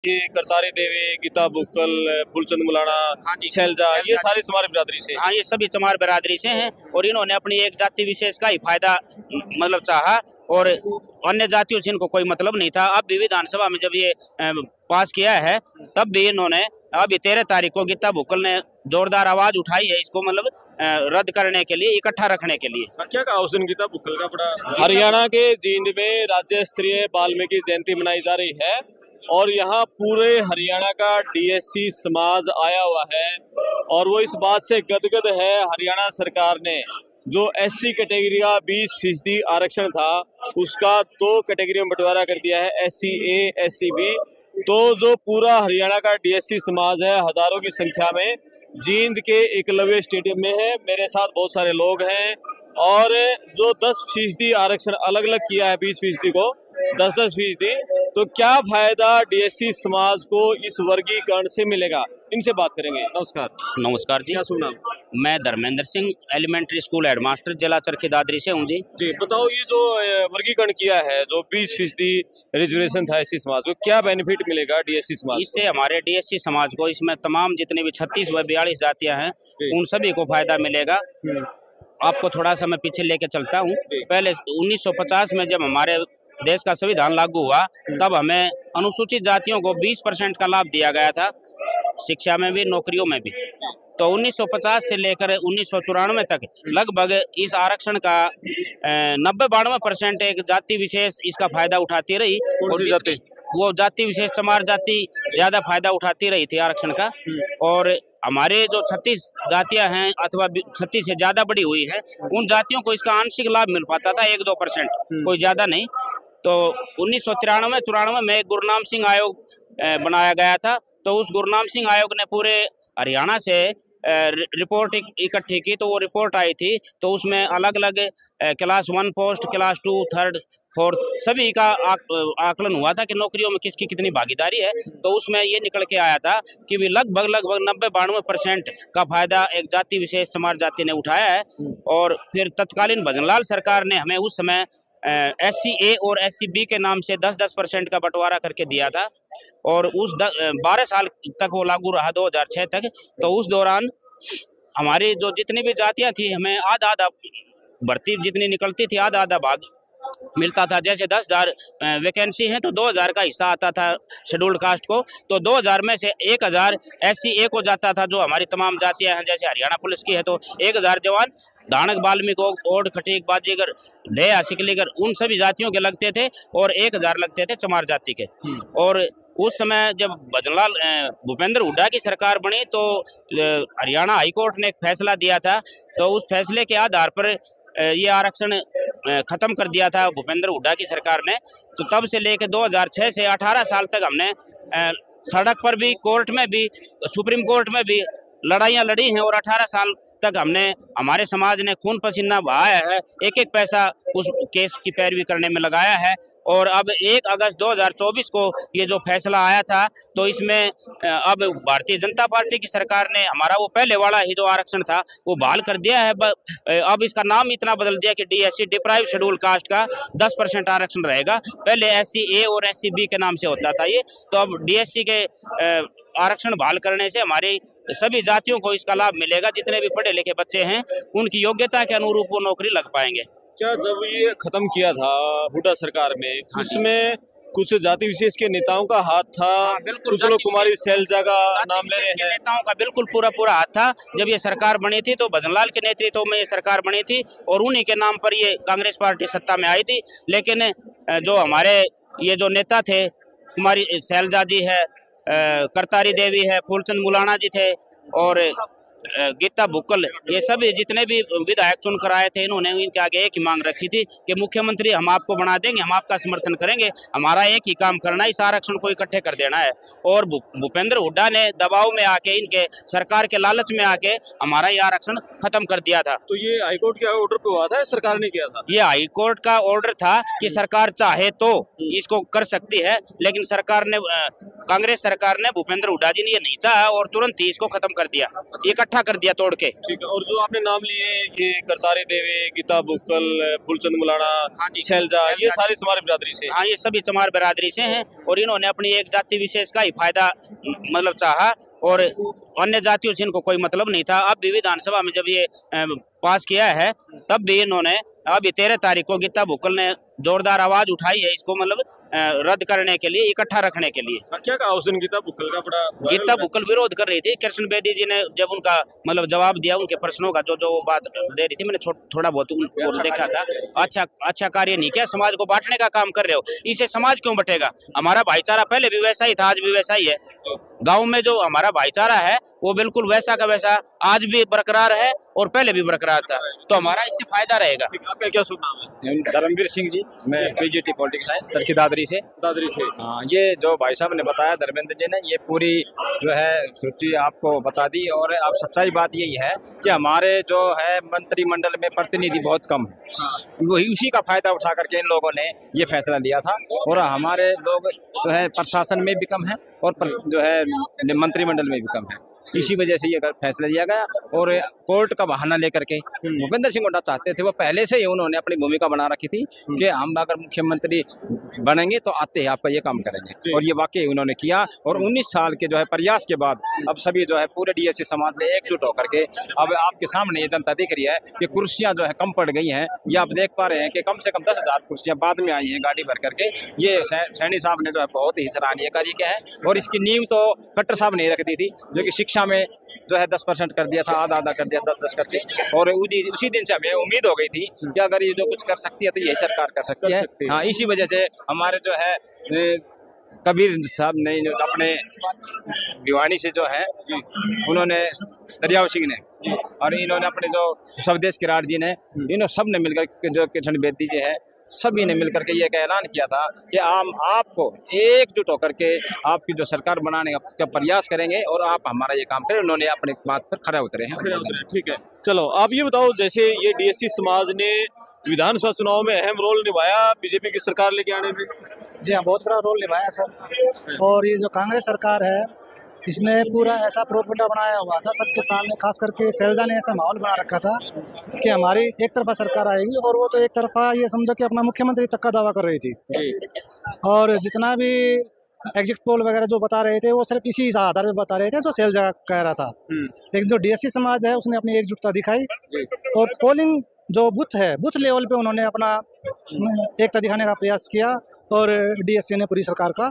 ये करतारी देवी, गीता बुक्कल, फूलचंद मुलाना, हाँ जी, शैलजा, ये सारे चमार बिरादरी से। हाँ, ये सभी चमार बिरादरी से हैं और इन्होंने अपनी एक जाति विशेष का ही फायदा मतलब चाहा और अन्य जातियों से इनको कोई मतलब नहीं था। अब भी विधानसभा में जब ये पास किया है तब भी इन्होंने अभी 13 तारीख को गीता बुक्कल ने जोरदार आवाज उठाई है इसको मतलब रद्द करने के लिए, इकट्ठा रखने के लिए। क्या कहा उस दिन गीता बुक्कल का? बड़ा हरियाणा के जींद में राज्य स्तरीय वाल्मीकि जयंती मनाई जा रही है और यहाँ पूरे हरियाणा का डीएससी समाज आया हुआ है और वो इस बात से गदगद है। हरियाणा सरकार ने जो एससी कैटेगरी का 20% आरक्षण था उसका 2 कैटेगरी में बंटवारा कर दिया है, एससी ए, एससी बी। तो जो पूरा हरियाणा का डीएससी समाज है हजारों की संख्या में जींद के एकलव्य स्टेडियम में है। मेरे साथ बहुत सारे लोग हैं और जो 10% आरक्षण अलग अलग किया है 20% को 10-10%, तो क्या फायदा डीएससी समाज को इस वर्गीकरण से मिलेगा, इनसे बात करेंगे। नमस्कार। नमस्कार जी, क्या सुन नाम? मैं Dharmendra Singh, elementary school headmaster, जिला चरखी दादरी से हूँ जी। जी बताओ, ये जो वर्गीकरण किया है, जो 20% रिजर्वेशन था एससी समाज को, क्या बेनिफिट मिलेगा डीएससी समाज को? इससे हमारे डीएससी समाज को, इसमें तमाम जितने भी 36 व 42 जातियां हैं उन सभी को फायदा मिलेगा। आपको थोड़ा सा मैं पीछे लेके चलता हूँ। पहले 1950 में जब हमारे देश का संविधान लागू हुआ तब हमें अनुसूचित जातियों को 20% का लाभ दिया गया था, शिक्षा में भी नौकरियों में भी। तो 1950 से लेकर 1994 तक लगभग इस आरक्षण का 90-92% एक जाति विशेष इसका फायदा उठाती रही। और वो जाति विशेष चमार जाति ज्यादा फायदा उठाती रही थी आरक्षण का। और हमारे जो 36 जातियां हैं अथवा 36 से ज्यादा बड़ी हुई है उन जातियों को इसका आंशिक लाभ मिल पाता था 1-2%, कोई ज्यादा नहीं। तो 1993-94 में गुरनाम सिंह आयोग बनाया गया था। तो उस गुरनाम सिंह आयोग ने पूरे हरियाणा से रिपोर्ट इकट्ठी की। तो वो रिपोर्ट आई थी तो उसमें अलग अलग क्लास 1 पोस्ट, क्लास 2, 3, 4 सभी का आकलन हुआ था कि नौकरियों में किसकी कितनी भागीदारी है। तो उसमें ये निकल के आया था कि भी लगभग 90-92% का फायदा एक जाति विशेष चमार जाति ने उठाया है। और फिर तत्कालीन भजनलाल सरकार ने हमें उस समय एससी ए और एससी बी के नाम से 10-10% का बंटवारा करके दिया था और उस 12 साल तक वो लागू रहा, 2006 तक। तो उस दौरान हमारी जो जितनी भी जातियां थी हमें आधा भर्ती जितनी निकलती थी आधा भाग मिलता था। जैसे 10,000 वैकेंसी है तो 2,000 का हिस्सा आता था शेड्यूल्ड कास्ट को। तो 2,000 में से 1,000 एससी ए को जाता था, जो हमारी तमाम जातियां हैं। जैसे हरियाणा पुलिस की है तो 1,000 जवान धानक, बाल्मीक, ओड, खटीक, बाजीगर, ढेया, सिकलीगर उन सभी जातियों के लगते थे और 1,000 लगते थे चमार जाति के। और उस समय जब भजनलाल भूपेंद्र हुड्डा की सरकार बनी तो हरियाणा हाईकोर्ट ने एक फैसला दिया था। तो उस फैसले के आधार पर ये आरक्षण खत्म कर दिया था भूपेंद्र हुड्डा की सरकार ने। तो तब से लेकर 2006 से 18 साल तक हमने सड़क पर भी, कोर्ट में भी, सुप्रीम कोर्ट में भी लड़ाइयाँ लड़ी हैं और 18 साल तक हमने, हमारे समाज ने खून पसीना बहाया है, एक एक पैसा उस केस की पैरवी करने में लगाया है। और अब 1 अगस्त 2024 को ये जो फैसला आया था तो इसमें अब भारतीय जनता पार्टी की सरकार ने हमारा वो पहले वाला ही जो आरक्षण था वो बहाल कर दिया है। अब इसका नाम इतना बदल दिया कि डीएससी, डिप्राइव शेड्यूल कास्ट का 10% आरक्षण रहेगा। पहले एससी ए और एससी बी के नाम से होता था ये। तो अब डीएससी के आरक्षण बहाल करने से हमारी सभी जातियों को इसका लाभ मिलेगा। जितने भी पढ़े लिखे बच्चे हैं उनकी योग्यता के अनुरूप वो नौकरी लग पाएंगे। क्या जब ये खत्म किया था हुड्डा सरकार में, उसमें कुछ जाति विशेष के नेताओं का हाथ था? कुछ लोग कुमारी शैलजा का नाम ले रहे हैं। नेताओं का बिल्कुल पूरा हाथ था। जब ये सरकार बनी थी तो भजनलाल के नेतृत्व में ये सरकार बनी थी और उन्हीं के नाम पर ये कांग्रेस पार्टी सत्ता में आई थी। लेकिन जो हमारे ये जो नेता थे, कुमारी शैलजा जी है, करतारी देवी है, फूलचंद मुलाना जी थे और गीता बुक्कल, ये सब जितने भी विधायक चुनकर आए थे इन्होंने इनके आगे एक ही मांग रखी थी कि मुख्यमंत्री हम आपको बना देंगे, हम आपका समर्थन करेंगे, हमारा एक ही काम करना है, इस आरक्षण को इकट्ठे कर देना है। और भूपेंद्र हुड्डा ने दबाव में आके, इनके सरकार के लालच में आके हमारा ये आरक्षण खत्म कर दिया था। तो ये हाईकोर्ट के ऑर्डर पे हुआ था, सरकार ने किया था? ये हाईकोर्ट का ऑर्डर था कि सरकार चाहे तो इसको कर सकती है, लेकिन सरकार ने, कांग्रेस सरकार ने, भूपेंद्र हुड्डा जी ने ये नहीं चाहा और तुरंत ही इसको खत्म कर दिया, इकट्ठा इकट्ठा कर दिया तोड़ के। ठीक है। और जो आपने नाम लिए ये करतारी देवी, गीता बुक्कल, फूलचंद मुलाना, हाँ जी, शैलजा, ये सारे चमार बिरादरी से। हाँ, ये सभी चमार बिरादरी से हैं और इन्होंने अपनी एक जाति विशेष का ही फायदा मतलब चाहा और अन्य जातियों से इनको कोई मतलब नहीं था। अब भी विधानसभा में जब ये पास किया है तब भी इन्होंने अभी 13 तारीख को गीता बुक्कल ने जोरदार आवाज उठाई है इसको मतलब रद्द करने के लिए, इकट्ठा रखने के लिए। क्या कहा उस दिन गीता बुक्कल का? बड़ा गीता बुक्कल विरोध कर रही थी। कृष्ण बेदी जी ने जब उनका मतलब जवाब दिया उनके प्रश्नों का, जो बात दे रही थी, मैंने थोड़ा बहुत उनको देखा था। अच्छा कार्य नहीं किया, समाज को बांटने का काम कर रहे हो, इसे समाज क्यों बटेगा? हमारा भाईचारा पहले भी वैसा ही था, आज भी वैसा ही है। गांव में जो हमारा भाईचारा है वो बिल्कुल वैसा का वैसा आज भी बरकरार है और पहले भी बरकरार था, तो हमारा इससे फायदा रहेगा। आपका क्या शुभ नाम है? धर्मवीर सिंह जी, मैं पीजीटी पॉलिटिक्स साइंस सरकी दादरी से। हाँ, ये जो भाई साहब ने बताया धर्मेंद्र जी ने, ये पूरी जो है सूची आपको बता दी और अब सच्चाई बात यही है कि हमारे जो है मंत्रिमंडल में प्रतिनिधि बहुत कम है। वही उसी का फायदा उठा करके इन लोगों ने ये फैसला लिया था और हमारे लोग जो है प्रशासन में भी कम है और जो है मंत्रिमंडल में भी कम है। इसी वजह से ये फैसला लिया गया और कोर्ट का बहाना लेकर के भूपेंद्र सिंह हुड्डा चाहते थे, वो पहले से ही उन्होंने अपनी भूमिका बना रखी थी कि हम अगर मुख्यमंत्री बनेंगे तो आते ही आपका ये काम करेंगे और ये वाकई उन्होंने किया। और 19 साल के जो है प्रयास के बाद अब सभी जो है पूरे डीएससी समाज ने एकजुट होकर के अब आपके सामने ये जनता दिख रही है कि कुर्सियां जो है कम पड़ गई हैं। ये आप देख पा रहे हैं कि कम से कम 10,000 कुर्सियां बाद में आई हैं गाड़ी भर करके। ये सैनी साहब ने जो है बहुत ही सराहनीय कार्य किया है और इसकी नींव तो खट्टर साहब ने रख दी थी, जो कि शिक्षा में जो है 10% कर दिया था, आधा कर दिया 10-10 करके। और उसी दिन से हमें उम्मीद हो गई थी कि अगर ये जो कुछ कर सकती है तो यही सरकार कर सकती है। हाँ, इसी वजह से हमारे जो है कबीर साहब ने अपने भिवानी से जो है उन्होंने दरियाव सिंह ने और इन्होंने अपने जो स्वदेश किरार जी ने, इन्होंने सब ने मिलकर जो कृष्ण बेदी जी है सभी ने मिलकर के ये ऐलान किया था कि आपको एकजुट होकर के आपकी जो सरकार बनाने का प्रयास करेंगे और आप हमारा ये काम करें। उन्होंने अपने बात पर खरा उतरे हैं। ठीक है, चलो आप ये बताओ, जैसे ये डीएससी समाज ने विधानसभा चुनाव में अहम रोल निभाया बीजेपी की सरकार लेके आने में। जी हाँ, बहुत बड़ा रोल निभाया सर। और ये जो कांग्रेस सरकार है इसने पूरा ऐसा प्रोपेगेंडा बनाया हुआ था सबके सामने, खास करके शैलजा ने ऐसा माहौल बना रखा था कि हमारी एक तरफा सरकार आएगी और वो तो एक तरफा ये समझो कि अपना मुख्यमंत्री तक का दावा कर रही थी। और जितना भी एग्जिट पोल वगैरह जो बता रहे थे वो सिर्फ इसी आधार पर बता रहे थे जो शैलजा कह रहा था। लेकिन जो डीएससी समाज है उसने अपनी एकजुटता दिखाई और पोलिंग जो बूथ लेवल पे उन्होंने अपना एकता दिखाने का प्रयास किया और डीएससी ने पूरी सरकार का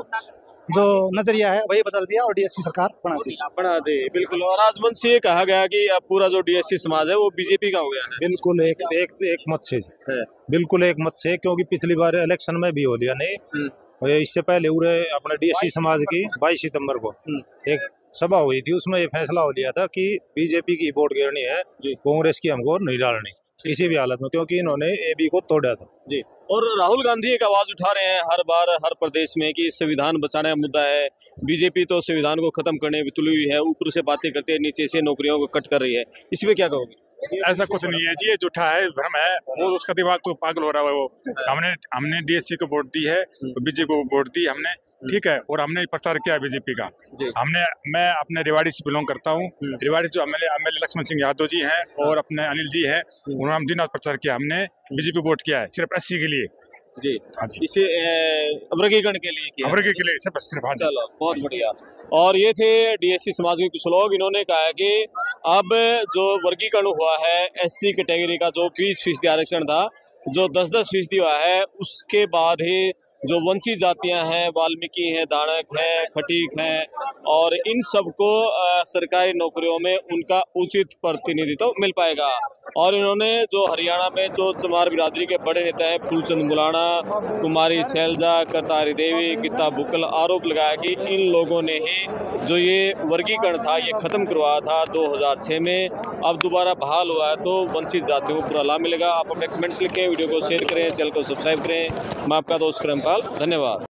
जो नजरिया है वही बदल दिया और डीएससी सरकार बना दी। बिल्कुल। और आज मंच से ये कहा गया कि अब पूरा जो डीएससी समाज है वो बीजेपी का हो गया है। बिल्कुल एक मत से, बिल्कुल एक मत से, क्योंकि पिछली बार इलेक्शन में भी हो लिया नहीं। इससे पहले पूरे अपने डीएससी समाज की 22 सितंबर को एक सभा हुई थी, उसमें ये फैसला हो लिया था कि बीजेपी की वोट गिरनी है, कांग्रेस की हमको नहीं डालनी किसी भी हालत में, क्योंकि इन्होंने एबी को तोड़ा था जी। और राहुल गांधी एक आवाज उठा रहे हैं हर बार हर प्रदेश में कि संविधान बचाने का मुद्दा है, बीजेपी तो संविधान को खत्म करने में तुली हुई है, ऊपर से बातें करते हैं नीचे से नौकरियों को कट कर रही है, इसमें क्या कहोगे? ऐसा कुछ नहीं है जी, ये झूठा है, भ्रम है, वो उसका दिमाग तो पागल हो रहा है। वो हमने डीएससी को वोट दी है, तो बीजेपी को वोट दी हमने, ठीक है, और हमने प्रचार किया बीजेपी का। मैं अपने रेवाड़ी से बिलोंग करता हूँ। रेवाड़ी जो एमएलए लक्ष्मण सिंह यादव जी हैं और अपने अनिल जी हैं, उन्होंने दिन रात प्रचार किया, हमने बीजेपी वोट किया है सिर्फ 80 के लिए जी। हाँ जी, इसे वर्गीकरण के लिए किया, वर्गीकरण के लिए सिर्फ। चलो बहुत बढ़िया। और ये थे डीएससी समाज के कुछ लोग, इन्होंने कहा कि अब जो वर्गीकरण हुआ है एससी कैटेगरी का, जो 20% आरक्षण था, जो 10-10% हुआ है, उसके बाद ही जो वंचित जातियां हैं, वाल्मीकि हैं, दानक हैं, खटीक हैं, और इन सबको सरकारी नौकरियों में उनका उचित प्रतिनिधित्व मिल पाएगा। और इन्होंने जो हरियाणा में जो चमार बिरादरी के बड़े नेता हैं, फूलचंद मुलाना, कुमारी शैलजा, करतारी देवी, गीता बुक्कल, आरोप लगाया कि इन लोगों ने ही जो ये वर्गीकरण था ये खत्म करवाया था 2006 में। अब दोबारा बहाल हुआ है तो वंचित जातियों को पूरा लाभ मिलेगा। आप अपने कमेंट्स लिखें, वीडियो को शेयर करें, चैनल को सब्सक्राइब करें। मैं आपका दोस्त क्रमपाल, धन्यवाद।